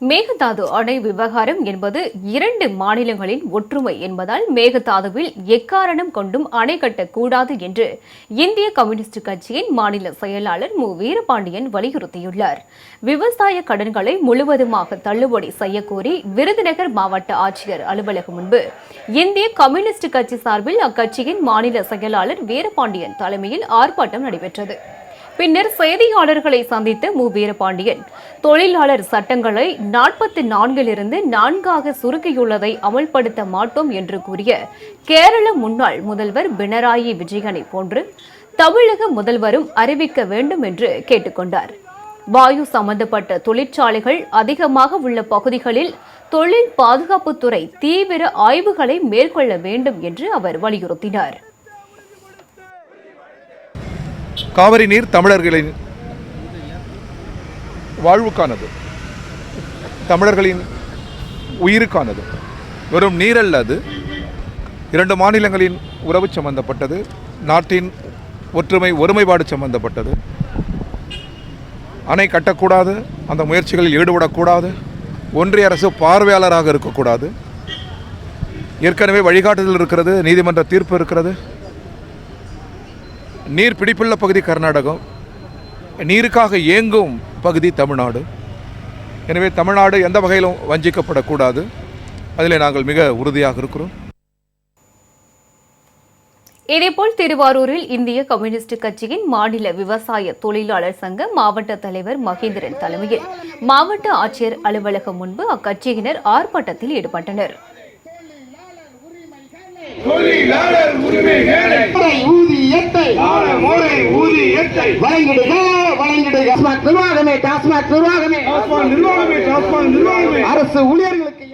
மேகதாது அணை விவகாரம் என்பது இரண்டு மாநிலங்களின் ஒற்றுமை என்பதால் மேகதாதுவில் எக்காரணம் கொண்டும் அணை கட்டக்கூடாது என்று இந்திய கம்யூனிஸ்ட் கட்சியின் மாநில செயலாளர் மு. வீரபாண்டியன் வலியுறுத்தியுள்ளார். விவசாய கடன்களை முழுவதுமாக தள்ளுபடி செய்யக்கோரி விருதுநகர் மாவட்ட ஆட்சியர் அலுவலகம் முன்பு இந்திய கம்யூனிஸ்ட் கட்சி சார்பில் அக்கட்சியின் மாநில செயலாளர் வீரபாண்டியன் தலைமையில் ஆர்ப்பாட்டம் நடைபெற்றது. பின்னர் செய்தியாளர்களை சந்தித்த மு. வீரபாண்டியன், தொழிலாளர் சட்டங்களை 44 4 சுருக்கியுள்ளதை அமல்படுத்த மாட்டோம் என்று கூறிய கேரள முன்னாள் முதல்வர் பினராயி விஜயனை போன்று தமிழக முதல்வரும் அறிவிக்க வேண்டும் என்று கேட்டுக்கொண்டார். வாயு சம்பந்தப்பட்ட தொழிற்சாலைகள் அதிகமாக உள்ள பகுதிகளில் தொழில் பாதுகாப்புத்துறை தீவிர ஆய்வுகளை மேற்கொள்ள வேண்டும் என்று அவர் வலியுறுத்தினார். காவிரி நீர் தமிழர்களின் வாழ்வுக்கானது, தமிழர்களின் உயிருக்கானது. வெறும் நீரல்ல, அது இரண்டு மாநிலங்களின் உறவு சம்பந்தப்பட்டது, நாட்டின் ஒற்றுமை ஒருமைப்பாடு சம்பந்தப்பட்டது. அணை கட்டக்கூடாது, அந்த முயற்சிகளில் ஈடுபடக்கூடாது, ஒன்றிய அரசு பார்வையாளராக இருக்கக்கூடாது. ஏற்கனவே வழிகாட்டுதல் இருக்கிறது, நீதிமன்ற தீர்ப்பு இருக்கிறது. நீர் பிடிப்புள்ள பகுதி கர்நாடகம், நீருக்காக இயங்கும் பகுதி தமிழ்நாடு. எனவே தமிழ்நாடு எந்த வகையிலும் வஞ்சிக்கப்படக்கூடாது. அதில் நாங்கள் மிக உறுதியாக இருக்கிறோம். இதேபோல் திருவாரூரில் இந்திய கம்யூனிஸ்ட் கட்சியின் மாநில விவசாய தொழிலாளர் சங்க மாவட்ட தலைவர் மகேந்திரன் தலைமையில் மாவட்ட ஆட்சியர் அலுவலகம் முன்பு அக்கட்சியினர் ஆர்ப்பாட்டத்தில் ஈடுபட்டனர். தொழிலாளர் உரிமைகளை ஊதியத்தை வழங்கிடுக நிர்வாகமே அரசு ஊழியர்களுக்கு